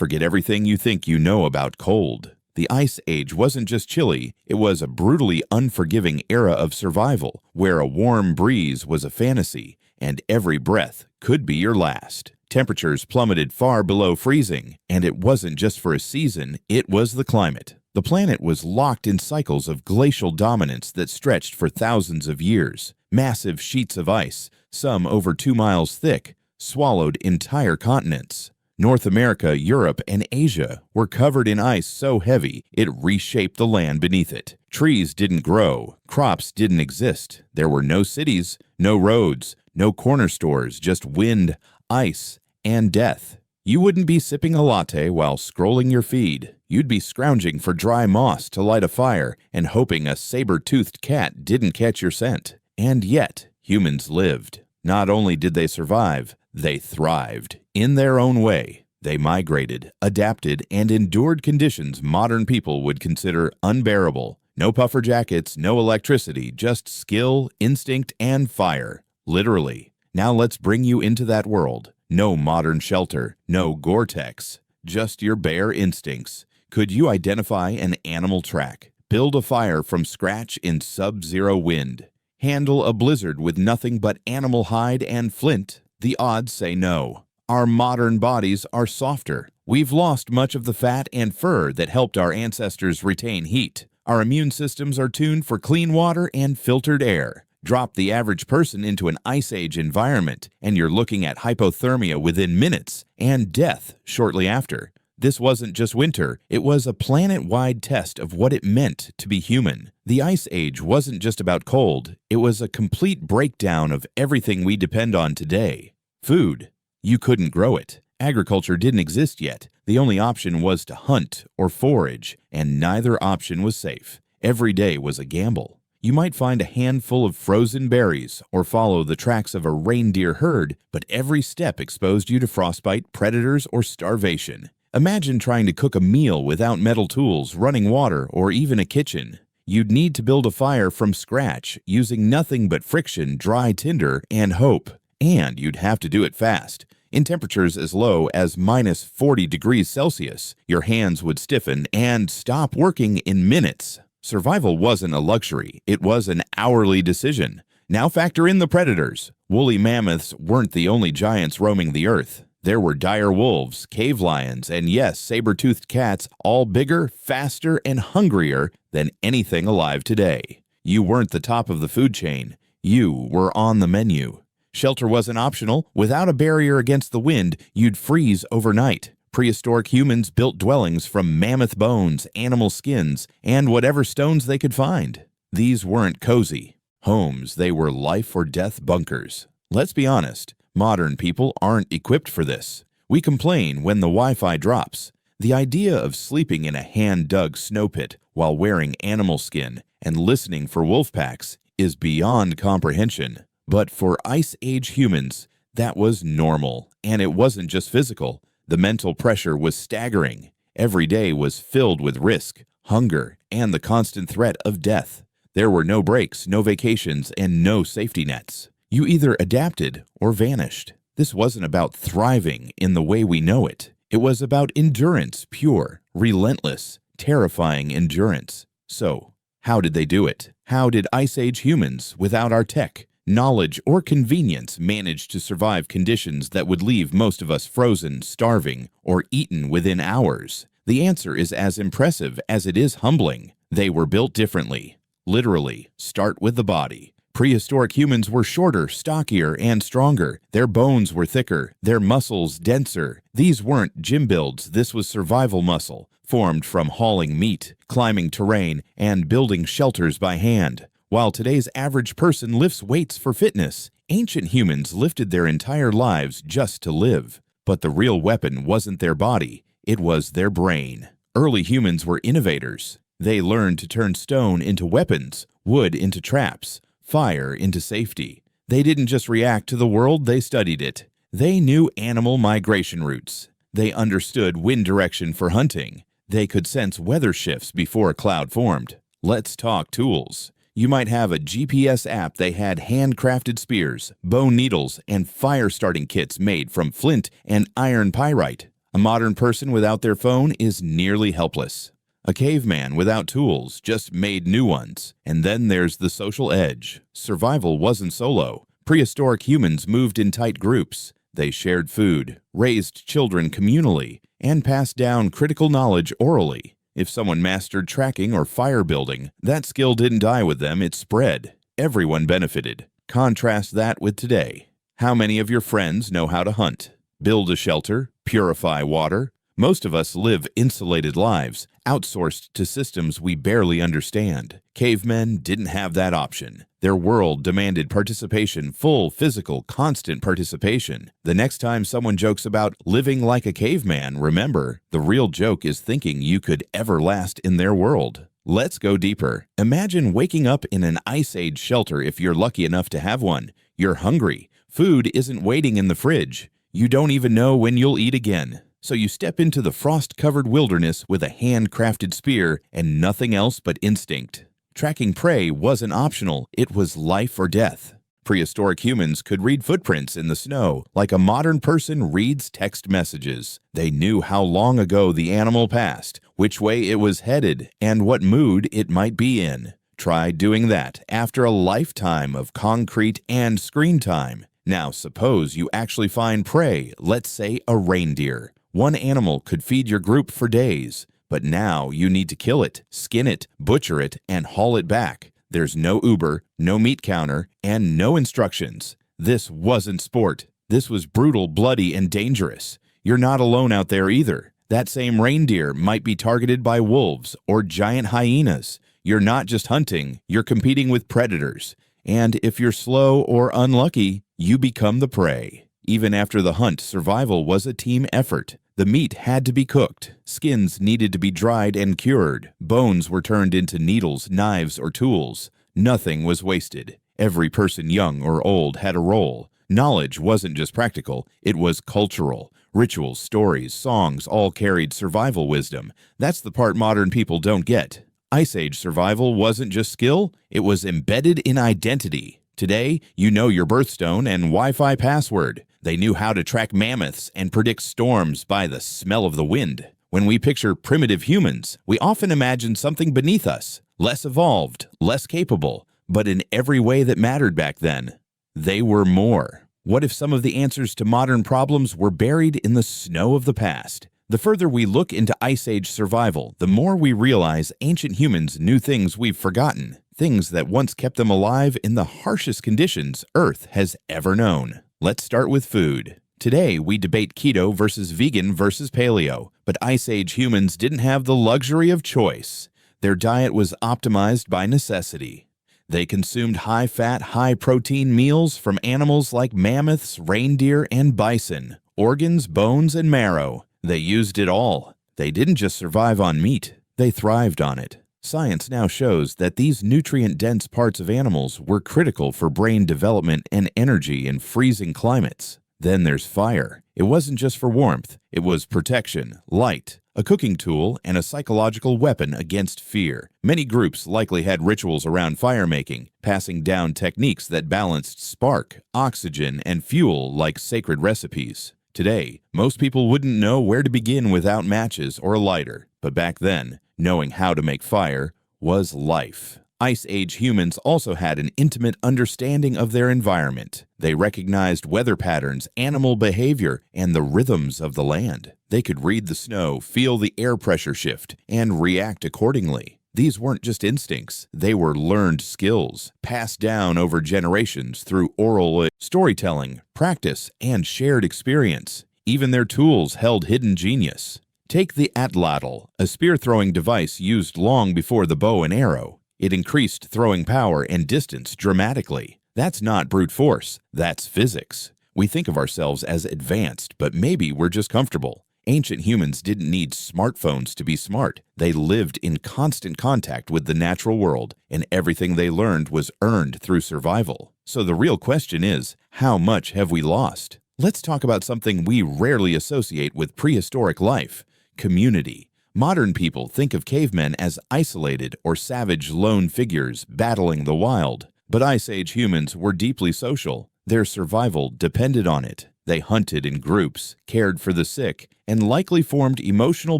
Forget everything you think you know about cold. The Ice Age wasn't just chilly, it was a brutally unforgiving era of survival, where a warm breeze was a fantasy, and every breath could be your last. Temperatures plummeted far below freezing, and it wasn't just for a season, it was the climate. The planet was locked in cycles of glacial dominance that stretched for thousands of years. Massive sheets of ice, some over 2 miles thick, swallowed entire continents. North America, Europe, and Asia were covered in ice so heavy it reshaped the land beneath it. Trees didn't grow, crops didn't exist. There were no cities, no roads, no corner stores, just wind, ice, and death. You wouldn't be sipping a latte while scrolling your feed. You'd be scrounging for dry moss to light a fire and hoping a saber-toothed cat didn't catch your scent. And yet, humans lived. Not only did they survive, they thrived. In their own way, they migrated, adapted, and endured conditions modern people would consider unbearable. No puffer jackets, no electricity, just skill, instinct, and fire. Literally. Now let's bring you into that world. No modern shelter, no Gore-Tex, just your bare instincts. Could you identify an animal track? Build a fire from scratch in sub-zero wind? Handle a blizzard with nothing but animal hide and flint? The odds say no. Our modern bodies are softer. We've lost much of the fat and fur that helped our ancestors retain heat. Our immune systems are tuned for clean water and filtered air. Drop the average person into an Ice Age environment, and you're looking at hypothermia within minutes and death shortly after. This wasn't just winter, it was a planet-wide test of what it meant to be human. The Ice Age wasn't just about cold, it was a complete breakdown of everything we depend on today. Food. You couldn't grow it. Agriculture didn't exist yet. The only option was to hunt or forage, and neither option was safe. Every day was a gamble. You might find a handful of frozen berries or follow the tracks of a reindeer herd, but every step exposed you to frostbite, predators, or starvation. Imagine trying to cook a meal without metal tools, running water, or even a kitchen. You'd need to build a fire from scratch, using nothing but friction, dry tinder, and hope. And you'd have to do it fast. In temperatures as low as minus 40 degrees Celsius, your hands would stiffen and stop working in minutes. Survival wasn't a luxury, it was an hourly decision. Now factor in the predators. Woolly mammoths weren't the only giants roaming the earth. There were dire wolves, cave lions, and yes, saber-toothed cats, all bigger, faster, and hungrier than anything alive today. You weren't the top of the food chain. You were on the menu. Shelter wasn't optional. Without a barrier against the wind, you'd freeze overnight. Prehistoric humans built dwellings from mammoth bones, animal skins, and whatever stones they could find. These weren't cozy homes, they were life or death bunkers. Let's be honest, modern people aren't equipped for this. We complain when the Wi-Fi drops. The idea of sleeping in a hand-dug snow pit while wearing animal skin and listening for wolf packs is beyond comprehension. But for Ice Age humans, that was normal, and it wasn't just physical. The mental pressure was staggering. Every day was filled with risk, hunger, and the constant threat of death. There were no breaks, no vacations, and no safety nets. You either adapted or vanished. This wasn't about thriving in the way we know it. It was about endurance, pure, relentless, terrifying endurance. So, how did they do it? How did Ice Age humans, without our tech, knowledge, or convenience, manage to survive conditions that would leave most of us frozen, starving, or eaten within hours? The answer is as impressive as it is humbling. They were built differently. Literally, start with the body. Prehistoric humans were shorter, stockier, and stronger. Their bones were thicker, their muscles denser. These weren't gym builds, this was survival muscle, formed from hauling meat, climbing terrain, and building shelters by hand. While today's average person lifts weights for fitness, ancient humans lifted their entire lives just to live. But the real weapon wasn't their body, it was their brain. Early humans were innovators. They learned to turn stone into weapons, wood into traps, fire into safety. They didn't just react to the world, they studied it. They knew animal migration routes. They understood wind direction for hunting. They could sense weather shifts before a cloud formed. Let's talk tools. You might have a GPS app. They had handcrafted spears, bone needles, and fire-starting kits made from flint and iron pyrite. A modern person without their phone is nearly helpless. A caveman without tools just made new ones. And then there's the social edge. Survival wasn't solo. Prehistoric humans moved in tight groups. They shared food, raised children communally, and passed down critical knowledge orally. If someone mastered tracking or fire building, that skill didn't die with them, it spread. Everyone benefited. Contrast that with today. How many of your friends know how to hunt, build a shelter, purify water? Most of us live insulated lives, outsourced to systems we barely understand. Cavemen didn't have that option. Their world demanded participation, full, physical, constant participation. The next time someone jokes about living like a caveman, remember, the real joke is thinking you could ever last in their world. Let's go deeper. Imagine waking up in an Ice Age shelter if you're lucky enough to have one. You're hungry. Food isn't waiting in the fridge. You don't even know when you'll eat again. So you step into the frost-covered wilderness with a handcrafted spear and nothing else but instinct. Tracking prey wasn't optional, it was life or death. Prehistoric humans could read footprints in the snow like a modern person reads text messages. They knew how long ago the animal passed, which way it was headed, and what mood it might be in. Try doing that after a lifetime of concrete and screen time. Now suppose you actually find prey, let's say a reindeer. One animal could feed your group for days, but now you need to kill it, skin it, butcher it, and haul it back. There's no Uber, no meat counter, and no instructions. This wasn't sport. This was brutal, bloody, and dangerous. You're not alone out there either. That same reindeer might be targeted by wolves or giant hyenas. You're not just hunting, you're competing with predators. And if you're slow or unlucky, you become the prey. Even after the hunt, survival was a team effort. The meat had to be cooked, skins needed to be dried and cured, bones were turned into needles, knives, or tools. Nothing was wasted. Every person, young or old, had a role. Knowledge wasn't just practical, it was cultural. Rituals, stories, songs all carried survival wisdom. That's the part modern people don't get. Ice Age survival wasn't just skill, it was embedded in identity. Today, you know your birthstone and Wi-Fi password. They knew how to track mammoths and predict storms by the smell of the wind. When we picture primitive humans, we often imagine something beneath us, less evolved, less capable, but in every way that mattered back then. They were more. What if some of the answers to modern problems were buried in the snow of the past? The further we look into Ice Age survival, the more we realize ancient humans knew things we've forgotten, things that once kept them alive in the harshest conditions Earth has ever known. Let's start with food. Today, we debate keto versus vegan versus paleo, but Ice Age humans didn't have the luxury of choice. Their diet was optimized by necessity. They consumed high-fat, high-protein meals from animals like mammoths, reindeer, and bison, organs, bones, and marrow. They used it all. They didn't just survive on meat, they thrived on it. Science now shows that these nutrient-dense parts of animals were critical for brain development and energy in freezing climates. Then there's fire. It wasn't just for warmth, it was protection, light, a cooking tool, and a psychological weapon against fear. Many groups likely had rituals around fire-making, passing down techniques that balanced spark, oxygen, and fuel like sacred recipes. Today, most people wouldn't know where to begin without matches or a lighter, but back then, knowing how to make fire was life. Ice Age humans also had an intimate understanding of their environment. They recognized weather patterns, animal behavior, and the rhythms of the land. They could read the snow, feel the air pressure shift, and react accordingly. These weren't just instincts, they were learned skills, passed down over generations through oral storytelling, practice, and shared experience. Even their tools held hidden genius. Take the atlatl, a spear-throwing device used long before the bow and arrow. It increased throwing power and distance dramatically. That's not brute force, that's physics. We think of ourselves as advanced, but maybe we're just comfortable. Ancient humans didn't need smartphones to be smart. They lived in constant contact with the natural world, and everything they learned was earned through survival. So the real question is, how much have we lost? Let's talk about something we rarely associate with prehistoric life: community. Modern people think of cavemen as isolated or savage lone figures battling the wild. But Ice Age humans were deeply social. Their survival depended on it. They hunted in groups, cared for the sick, and likely formed emotional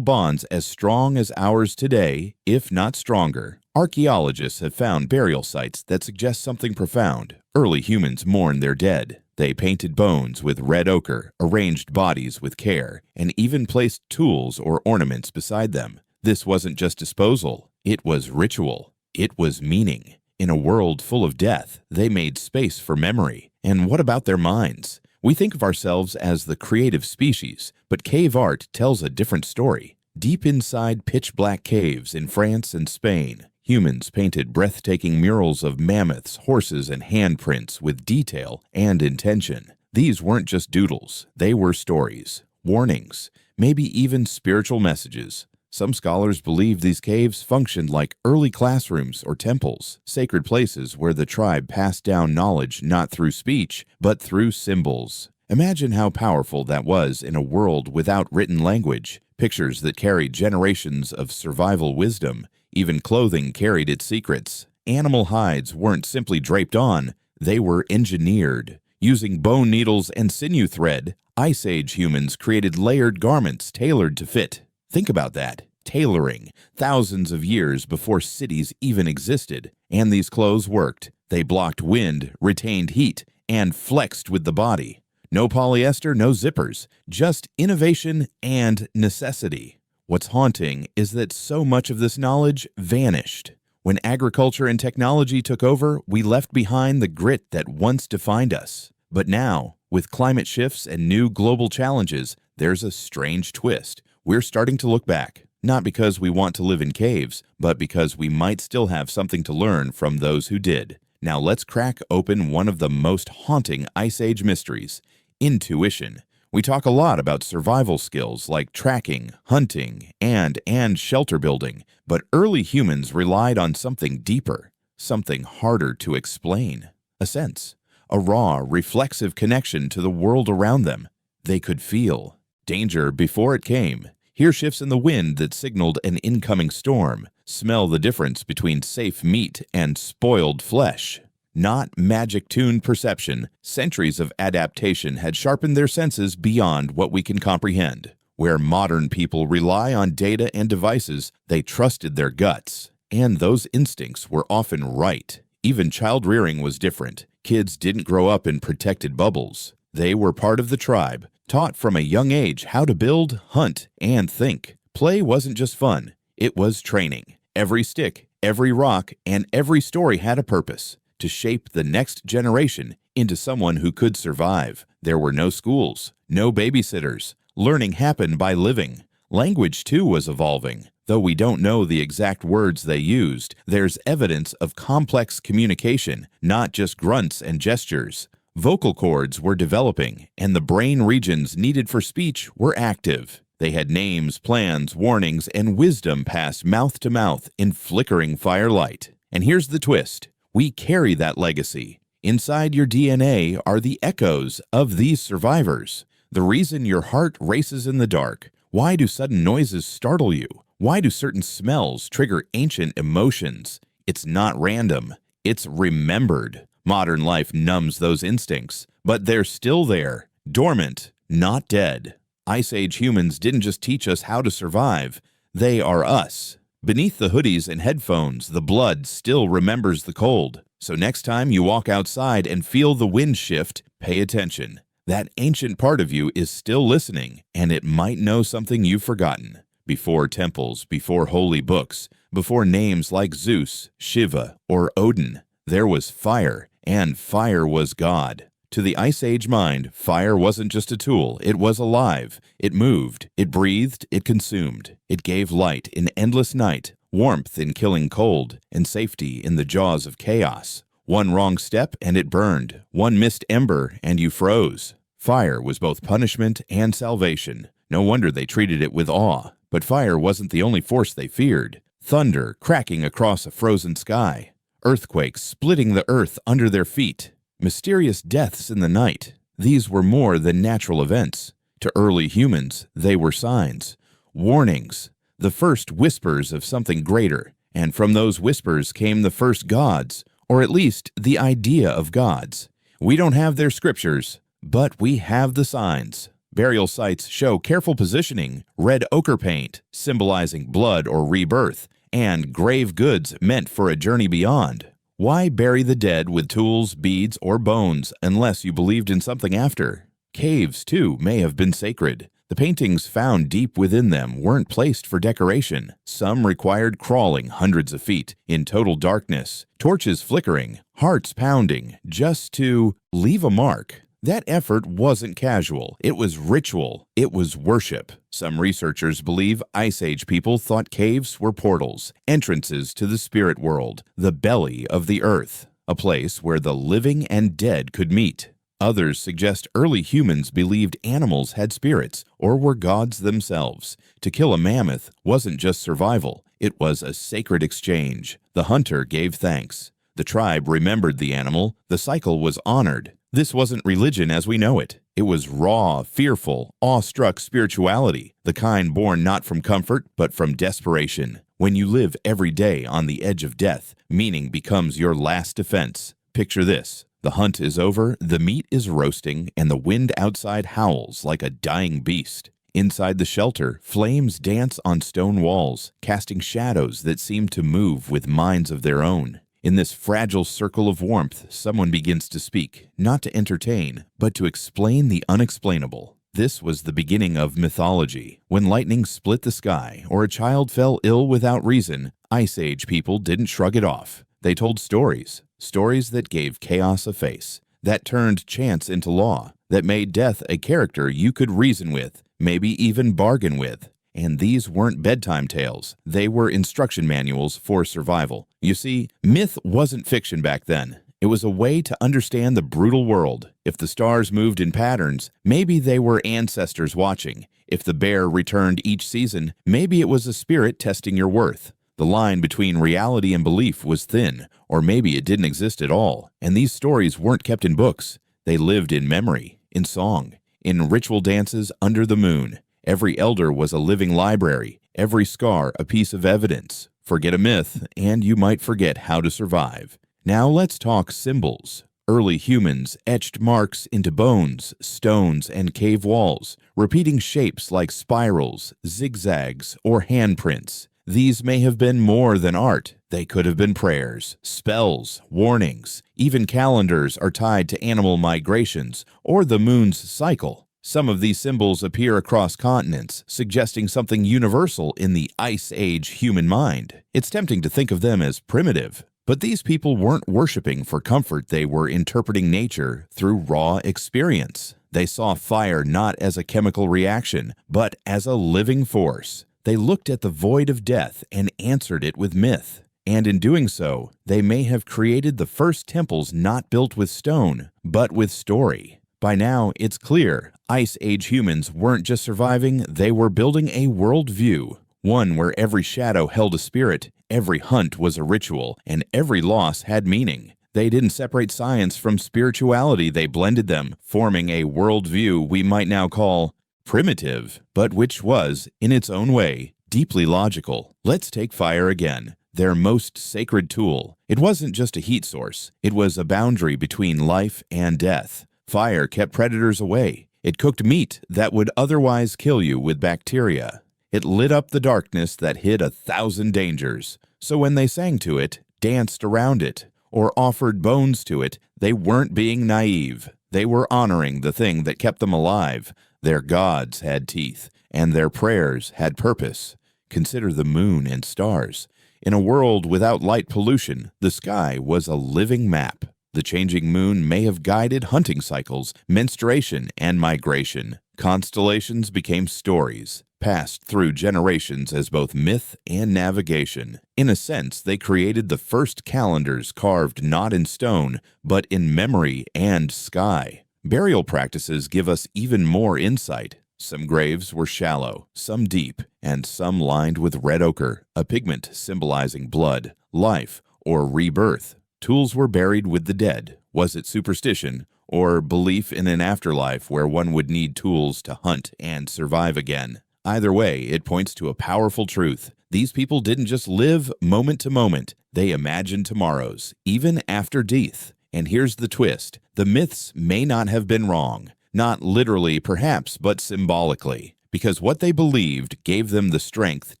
bonds as strong as ours today, if not stronger. Archaeologists have found burial sites that suggest something profound. Early humans mourned their dead. They painted bones with red ochre, arranged bodies with care, and even placed tools or ornaments beside them. This wasn't just disposal, it was ritual. It was meaning. In a world full of death, they made space for memory. And what about their minds? We think of ourselves as the creative species, but cave art tells a different story. Deep inside pitch-black caves in France and Spain, humans painted breathtaking murals of mammoths, horses, and handprints with detail and intention. These weren't just doodles, they were stories, warnings, maybe even spiritual messages. Some scholars believe these caves functioned like early classrooms or temples, sacred places where the tribe passed down knowledge not through speech, but through symbols. Imagine how powerful that was in a world without written language, pictures that carried generations of survival wisdom. Even clothing carried its secrets. Animal hides weren't simply draped on, they were engineered. Using bone needles and sinew thread, Ice Age humans created layered garments tailored to fit. Think about that. Tailoring, thousands of years before cities even existed. And these clothes worked. They blocked wind, retained heat, and flexed with the body. No polyester, no zippers, just innovation and necessity. What's haunting is that so much of this knowledge vanished. When agriculture and technology took over, we left behind the grit that once defined us. But now, with climate shifts and new global challenges, there's a strange twist. We're starting to look back, not because we want to live in caves, but because we might still have something to learn from those who did. Now let's crack open one of the most haunting Ice Age mysteries, intuition. We talk a lot about survival skills like tracking, hunting, and shelter building, but early humans relied on something deeper, something harder to explain. A sense, a raw, reflexive connection to the world around them. They could feel danger before it came, hear shifts in the wind that signaled an incoming storm, smell the difference between safe meat and spoiled flesh. Not magic-tuned perception, centuries of adaptation had sharpened their senses beyond what we can comprehend. Where modern people rely on data and devices, they trusted their guts. And those instincts were often right. Even child-rearing was different. Kids didn't grow up in protected bubbles. They were part of the tribe, taught from a young age how to build, hunt, and think. Play wasn't just fun, it was training. Every stick, every rock, and every story had a purpose, to shape the next generation into someone who could survive. There were no schools, no babysitters. Learning happened by living. Language, too, was evolving. Though we don't know the exact words they used, there's evidence of complex communication, not just grunts and gestures. Vocal cords were developing, and the brain regions needed for speech were active. They had names, plans, warnings, and wisdom passed mouth to mouth in flickering firelight. And here's the twist. We carry that legacy. Inside your DNA are the echoes of these survivors. The reason your heart races in the dark. Why do sudden noises startle you? Why do certain smells trigger ancient emotions? It's not random. It's remembered. Modern life numbs those instincts, but they're still there, dormant, not dead. Ice Age humans didn't just teach us how to survive, they are us. Beneath the hoodies and headphones, the blood still remembers the cold. So next time you walk outside and feel the wind shift, pay attention. That ancient part of you is still listening, and it might know something you've forgotten. Before temples, before holy books, before names like Zeus, Shiva, or Odin, there was fire. And fire was God. To the Ice Age mind, fire wasn't just a tool, it was alive. It moved, it breathed, it consumed. It gave light in endless night, warmth in killing cold, and safety in the jaws of chaos. One wrong step and it burned. One missed ember and you froze. Fire was both punishment and salvation. No wonder they treated it with awe. But fire wasn't the only force they feared. Thunder cracking across a frozen sky. Earthquakes splitting the earth under their feet, mysterious deaths in the night. These were more than natural events. To early humans, they were signs, warnings, the first whispers of something greater. And from those whispers came the first gods, or at least the idea of gods. We don't have their scriptures, But we have the signs. Burial sites show careful positioning, red ochre paint, symbolizing blood or rebirth, and grave goods meant for a journey beyond. Why bury the dead with tools, beads, or bones unless you believed in something after? Caves, too, may have been sacred. The paintings found deep within them weren't placed for decoration. Some required crawling hundreds of feet in total darkness, torches flickering, hearts pounding, just to leave a mark. That effort wasn't casual. It was ritual. It was worship. Some researchers believe Ice Age people thought caves were portals, entrances to the spirit world, the belly of the earth, a place where the living and dead could meet. Others suggest early humans believed animals had spirits or were gods themselves. To kill a mammoth wasn't just survival, it was a sacred exchange. The hunter gave thanks. The tribe remembered the animal. The cycle was honored. This wasn't religion as we know it. It was raw, fearful, awestruck spirituality, the kind born not from comfort but from desperation. When you live every day on the edge of death, meaning becomes your last defense. Picture this. The hunt is over, the meat is roasting, and the wind outside howls like a dying beast. Inside the shelter, flames dance on stone walls, casting shadows that seem to move with minds of their own. In this fragile circle of warmth, someone begins to speak, not to entertain, but to explain the unexplainable. This was the beginning of mythology. When lightning split the sky or a child fell ill without reason, Ice Age people didn't shrug it off. They told stories. Stories that gave chaos a face, that turned chance into law, that made death a character you could reason with, maybe even bargain with. And these weren't bedtime tales. They were instruction manuals for survival. You see, myth wasn't fiction back then. It was a way to understand the brutal world. If the stars moved in patterns, maybe they were ancestors watching. If the bear returned each season, maybe it was a spirit testing your worth. The line between reality and belief was thin, or maybe it didn't exist at all. And these stories weren't kept in books. They lived in memory, in song, in ritual dances under the moon. Every elder was a living library, every scar a piece of evidence. Forget a myth, and you might forget how to survive. Now let's talk symbols. Early humans etched marks into bones, stones, and cave walls, repeating shapes like spirals, zigzags, or handprints. These may have been more than art. They could have been prayers, spells, warnings. Even calendars are tied to animal migrations or the moon's cycle. Some of these symbols appear across continents, suggesting something universal in the Ice Age human mind. It's tempting to think of them as primitive. But these people weren't worshiping for comfort. They were interpreting nature through raw experience. They saw fire not as a chemical reaction, but as a living force. They looked at the void of death and answered it with myth. And in doing so, they may have created the first temples not built with stone, but with story. By now, it's clear, Ice Age humans weren't just surviving, they were building a worldview. One where every shadow held a spirit, every hunt was a ritual, and every loss had meaning. They didn't separate science from spirituality, they blended them, forming a worldview we might now call primitive, but which was, in its own way, deeply logical. Let's take fire again, their most sacred tool. It wasn't just a heat source, it was a boundary between life and death. Fire kept predators away. It cooked meat that would otherwise kill you with bacteria. It lit up the darkness that hid 1,000 dangers. So when they sang to it, danced around it, or offered bones to it, they weren't being naive. They were honoring the thing that kept them alive. Their gods had teeth, and their prayers had purpose. Consider the moon and stars. In a world without light pollution, the sky was a living map. The changing moon may have guided hunting cycles, menstruation, and migration. Constellations became stories, passed through generations as both myth and navigation. In a sense, they created the first calendars carved not in stone, but in memory and sky. Burial practices give us even more insight. Some graves were shallow, some deep, and some lined with red ochre, a pigment symbolizing blood, life, or rebirth. Tools were buried with the dead. Was it superstition, or belief in an afterlife where one would need tools to hunt and survive again? Either way, it points to a powerful truth. These people didn't just live moment to moment. They imagined tomorrows, even after death. And here's the twist. The myths may not have been wrong. Not literally, perhaps, but symbolically. Because what they believed gave them the strength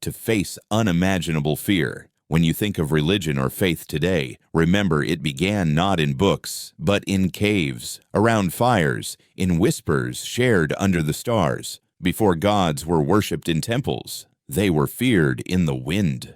to face unimaginable fear. When you think of religion or faith today, remember it began not in books, but in caves, around fires, in whispers shared under the stars. Before gods were worshipped in temples, they were feared in the wind.